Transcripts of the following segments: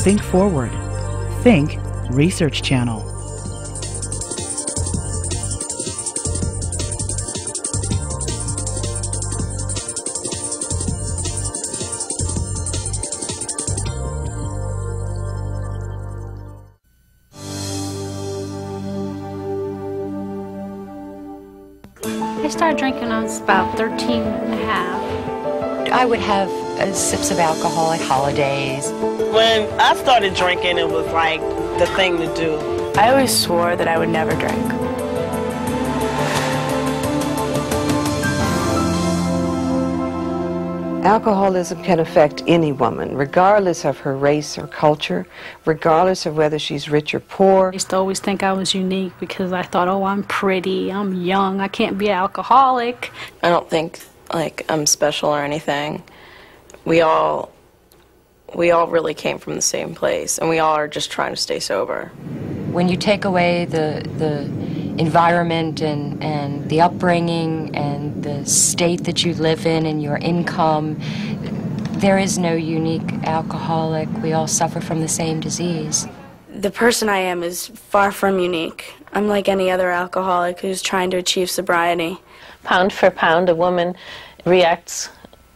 Think Forward. Think Research Channel. I started drinking when I was about 13 and a half. I would have sips of alcohol at holidays. When I started drinking, it was like the thing to do. I always swore that I would never drink. Alcoholism can affect any woman, regardless of her race or culture, regardless of whether she's rich or poor. I used to always think I was unique because I thought, oh, I'm pretty, I'm young, I can't be an alcoholic. I don't think like I'm special or anything. We all really came from the same place, and we all are just trying to stay sober. When you take away the environment and the upbringing and the state that you live in and your income, there is no unique alcoholic. We all suffer from the same disease. The person I am is far from unique. I'm like any other alcoholic who's trying to achieve sobriety. Pound for pound, a woman reacts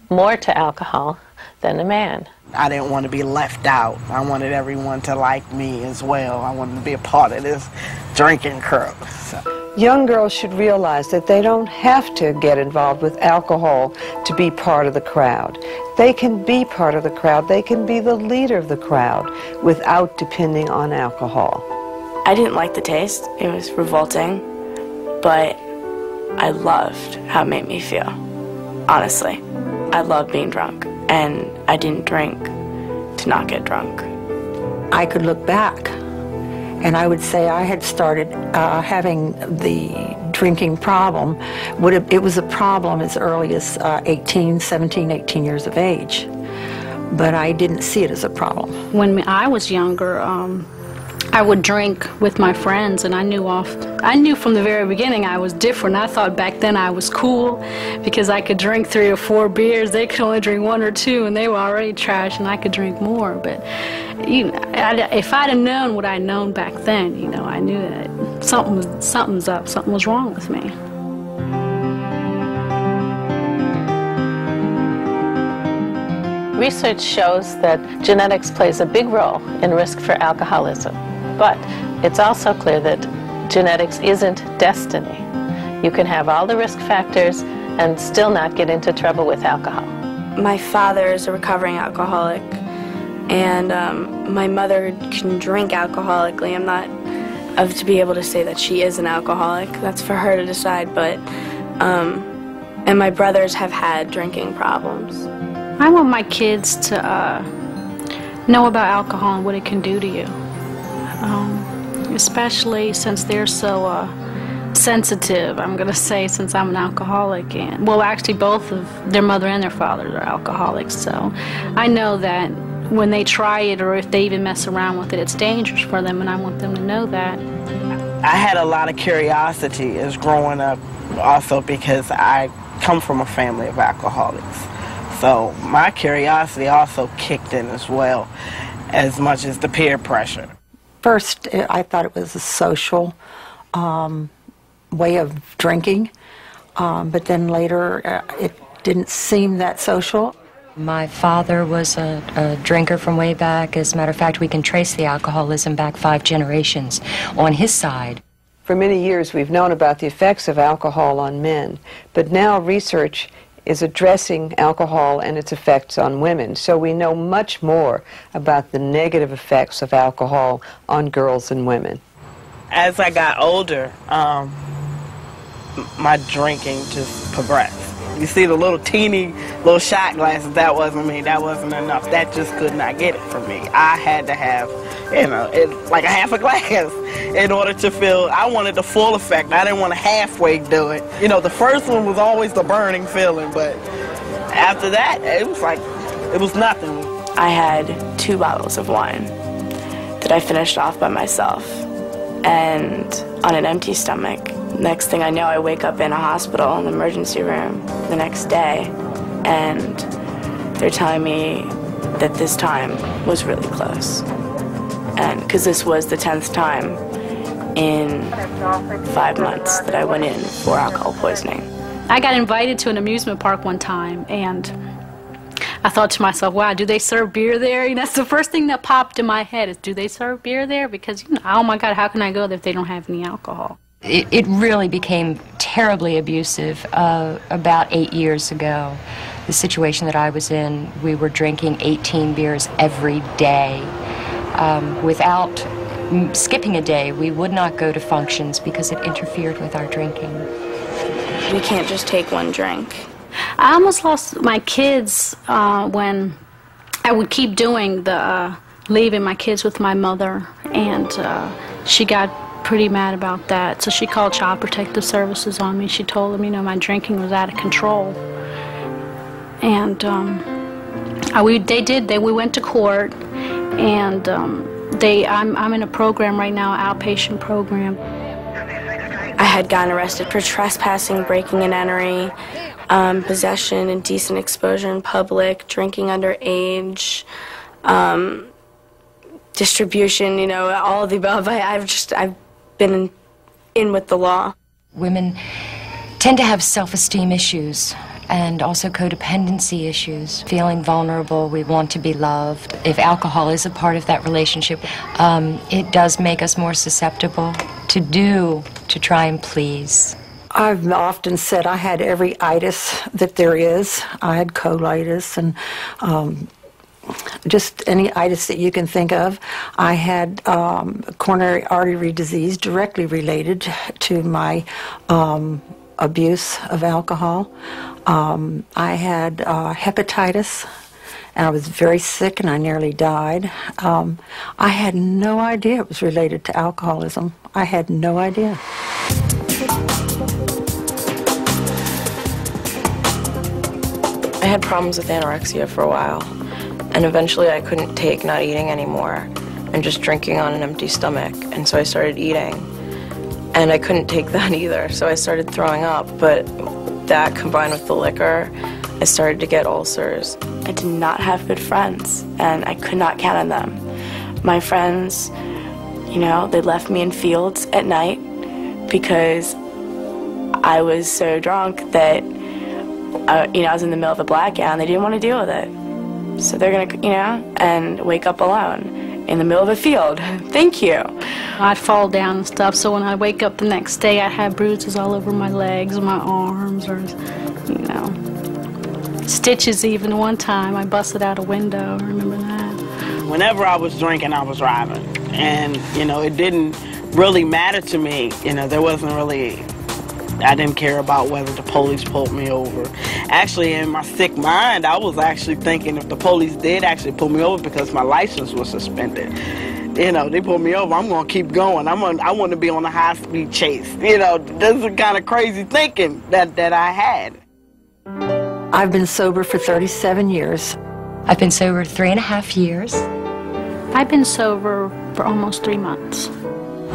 more to alcohol than a man. I didn't want to be left out. I wanted everyone to like me as well. I wanted to be a part of this drinking crew. So. Young girls should realize that they don't have to get involved with alcohol to be part of the crowd. They can be part of the crowd. They can be the leader of the crowd without depending on alcohol. I didn't like the taste. It was revolting, but I loved how it made me feel. Honestly, I loved being drunk, and I didn't drink to not get drunk. I could look back, and I would say I had started having the drinking problem. It was a problem as early as 17, 18 years of age, but I didn't see it as a problem. When I was younger, I would drink with my friends, and I knew from the very beginning I was different. I thought back then I was cool because I could drink 3 or 4 beers. They could only drink 1 or 2, and they were already trash, and I could drink more. But if I'd have known what I'd known back then, I knew that something's up, something was wrong with me. Research shows that genetics plays a big role in risk for alcoholism. But it's also clear that genetics isn't destiny. You can have all the risk factors and still not get into trouble with alcohol. My father is a recovering alcoholic, and my mother can drink alcoholically. I'm not to be able to say that she is an alcoholic. That's for her to decide, but and my brothers have had drinking problems. I want my kids to know about alcohol and what it can do to you. Especially since they're so sensitive, I'm going to say, since I'm an alcoholic. And well, actually both of their mother and their father are alcoholics, so I know that when they try it or if they even mess around with it, it's dangerous for them, and I want them to know that. I had a lot of curiosity as growing up, also because I come from a family of alcoholics. So my curiosity also kicked in as well, as much as the peer pressure. First, I thought it was a social way of drinking, but then later it didn't seem that social. My father was a drinker from way back. As a matter of fact, we can trace the alcoholism back 5 generations on his side. For many years, we've known about the effects of alcohol on men, but now research is addressing alcohol and its effects on women. So we know much more about the negative effects of alcohol on girls and women. As I got older, my drinking just progressed. You see the teeny little shot glasses, that wasn't me, that wasn't enough. That just could not get it for me. I had to have, like a half a glass in order to feel, I wanted the full effect. I didn't want to halfway do it. The first one was always the burning feeling, but after that, it was like, it was nothing. I had 2 bottles of wine that I finished off by myself, and on an empty stomach. Next thing I know, I wake up in a hospital in the emergency room the next day, and they're telling me that this time was really close. And because this was the 10th time in 5 months that I went in for alcohol poisoning. I got invited to an amusement park one time, and I thought to myself, wow, do they serve beer there? You know, that's the first thing that popped in my head is, do they serve beer there? Because, you know, oh my God, how can I go there if they don't have any alcohol? It really became terribly abusive about 8 years ago. The situation that I was in, we were drinking 18 beers every day. Without skipping a day, we would not go to functions because it interfered with our drinking. You can't just take one drink. I almost lost my kids when I would keep doing the leaving my kids with my mother, and she got pretty mad about that. So she called Child Protective Services on me. She told them, you know, my drinking was out of control. And we went to court, and I'm in a program right now, an outpatient program. I had gotten arrested for trespassing, breaking and entering, possession, indecent exposure in public, drinking underage, distribution, you know, all of the above. I've been in with the law. Women tend to have self-esteem issues and also codependency issues, feeling vulnerable, we want to be loved. If alcohol is a part of that relationship, it does make us more susceptible to try and please. I've often said I had every itis that there is. I had colitis and just any itis that you can think of. I had coronary artery disease directly related to my abuse of alcohol. I had hepatitis, and I was very sick, and I nearly died. I had no idea it was related to alcoholism. I had no idea. I had problems with anorexia for a while, and eventually I couldn't take not eating anymore and just drinking on an empty stomach, and so I started eating. And I couldn't take that either, so I started throwing up, but that combined with the liquor, I started to get ulcers. I did not have good friends, and I could not count on them. My friends, you know, they left me in fields at night because I was so drunk that, you know, I was in the middle of a blackout and they didn't want to deal with it. So they're gonna, you know, and wake up alone in the middle of a field. Thank you. I'd fall down and stuff, so when I wake up the next day, I'd have bruises all over my legs, my arms, or, you know, stitches even. One time, I busted out a window. I remember that. Whenever I was drinking, I was driving. And, you know, it didn't really matter to me. You know, there wasn't really, I didn't care about whether the police pulled me over. Actually, in my sick mind, I was actually thinking if the police did actually pull me over because my license was suspended. You know, they pulled me over, I'm going to keep going. I want to be on a high-speed chase. You know, this is the kind of crazy thinking that I had. I've been sober for 37 years. I've been sober 3.5 years. I've been sober for almost 3 months.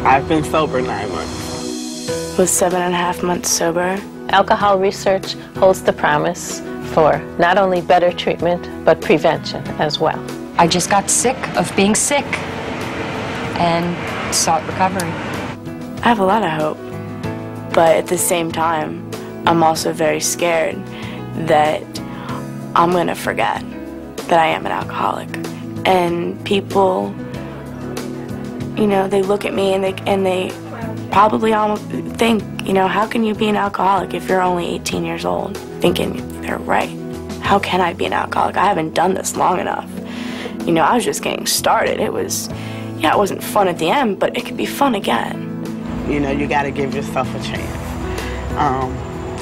I've been sober 9 months. Was 7.5 months sober. Alcohol research holds the promise for not only better treatment, but prevention as well. I just got sick of being sick and sought recovery. I have a lot of hope, but at the same time, I'm also very scared that I'm going to forget that I am an alcoholic. And people, you know, they look at me and they probably almost think, you know, how can you be an alcoholic if you're only 18 years old? Thinking they're right. How can I be an alcoholic? I haven't done this long enough. You know, I was just getting started. It was, yeah, it wasn't fun at the end, but it could be fun again. You know, you got to give yourself a chance.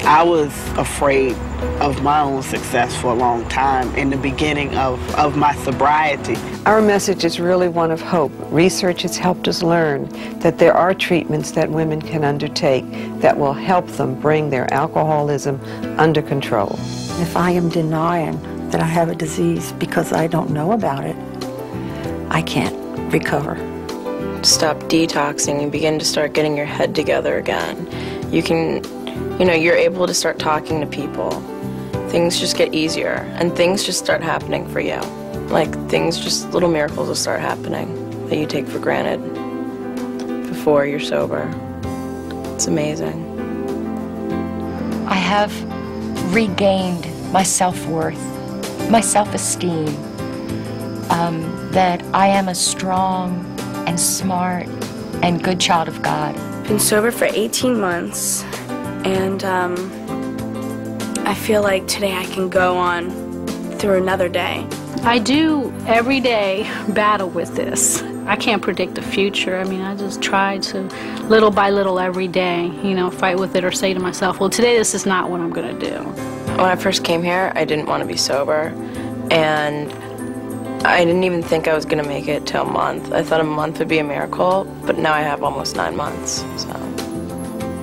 I was afraid of my own success for a long time in the beginning of my sobriety. Our message is really one of hope. Research has helped us learn that there are treatments that women can undertake that will help them bring their alcoholism under control. If I am denying that I have a disease because I don't know about it, I can't recover. Stop detoxing and begin to start getting your head together again. You can, you know, you're able to start talking to people. Things just get easier and things just start happening for you. like things, just little miracles will start happening that you take for granted before you're sober. It's amazing. I have regained my self-worth, my self-esteem, that I am a strong and smart and good child of God. Been sober for 18 months, and I feel like today I can go on through another day. I do every day battle with this. I can't predict the future. I mean, I just try to, little by little every day, you know, fight with it or say to myself, well, today this is not what I'm going to do. When I first came here, I didn't want to be sober, and I didn't even think I was going to make it to a month. I thought a month would be a miracle, but now I have almost 9 months, so.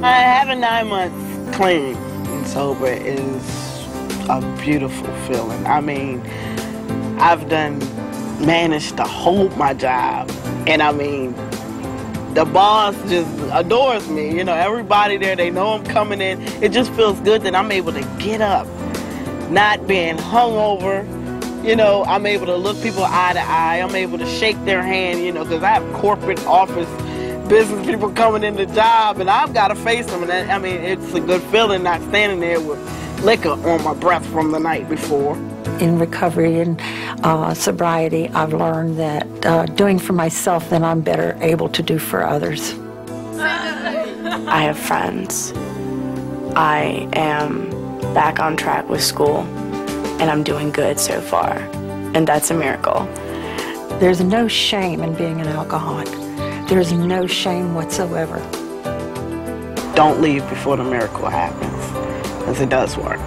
Having 9 months clean and sober is a beautiful feeling. I mean, I've managed to hold my job, and I mean, the boss just adores me. You know, everybody there, they know I'm coming in. It just feels good that I'm able to get up, not being hungover. You know, I'm able to look people eye to eye. I'm able to shake their hand, you know, because I have corporate office business people coming in the job, and I've got to face them. And I mean, it's a good feeling not standing there with liquor on my breath from the night before. In recovery and sobriety, I've learned that doing for myself, then I'm better able to do for others. I have friends. I am back on track with school, and I'm doing good so far, and that's a miracle. There's no shame in being an alcoholic. There's no shame whatsoever. Don't leave before the miracle happens, because it does work.